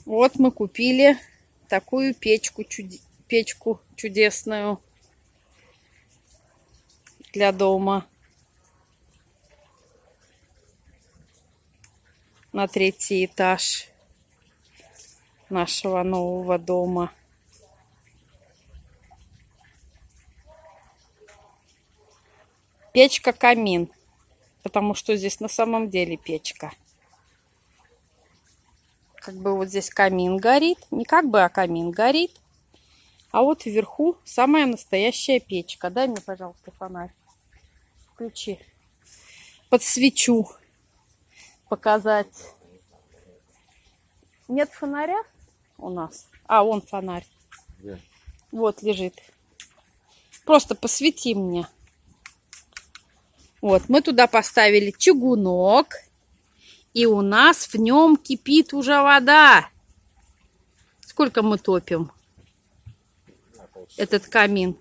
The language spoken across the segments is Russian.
Вот мы купили такую печку чудесную для дома. На 3-й этаж нашего нового дома. Печка-камин, потому что здесь на самом деле печка. Как бы вот здесь камин горит, не как бы, а камин горит. А вот вверху самая настоящая печка. Дай мне, пожалуйста, фонарь. Включи. Подсвечу. Показать. Нет фонаря у нас? А, вон фонарь. Yeah. Вот лежит. Просто посвети мне. Вот, мы туда поставили чугунок. И у нас в нем кипит уже вода. Сколько мы топим? Этот камин.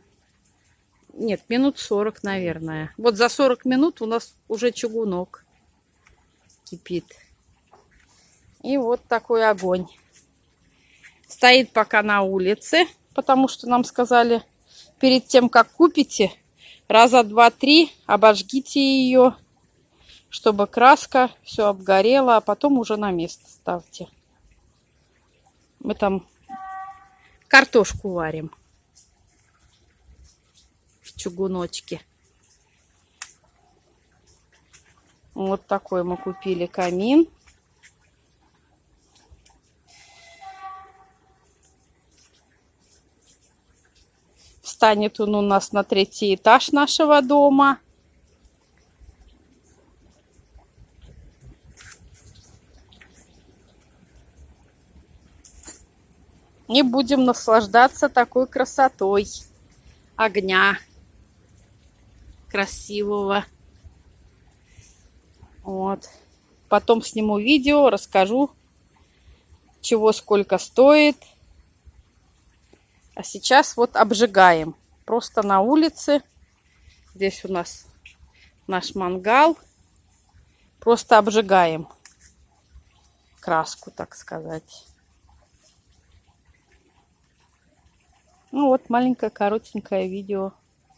Нет, минут 40, наверное. Вот за 40 минут у нас уже чугунок кипит. И вот такой огонь. Стоит пока на улице, потому что нам сказали, перед тем, как купите, раза 2-3 обожгите ее, чтобы краска все обгорела, а потом уже на место ставьте. Мы там картошку варим в чугуночке. Вот такой мы купили камин. Встанет он у нас на 3-й этаж нашего дома. И будем наслаждаться такой красотой огня красивого. Вот. Потом сниму видео, расскажу, чего сколько стоит. А сейчас вот обжигаем. Просто на улице. Здесь у нас наш мангал. Просто обжигаем краску, так сказать. Ну вот маленькое коротенькое видео.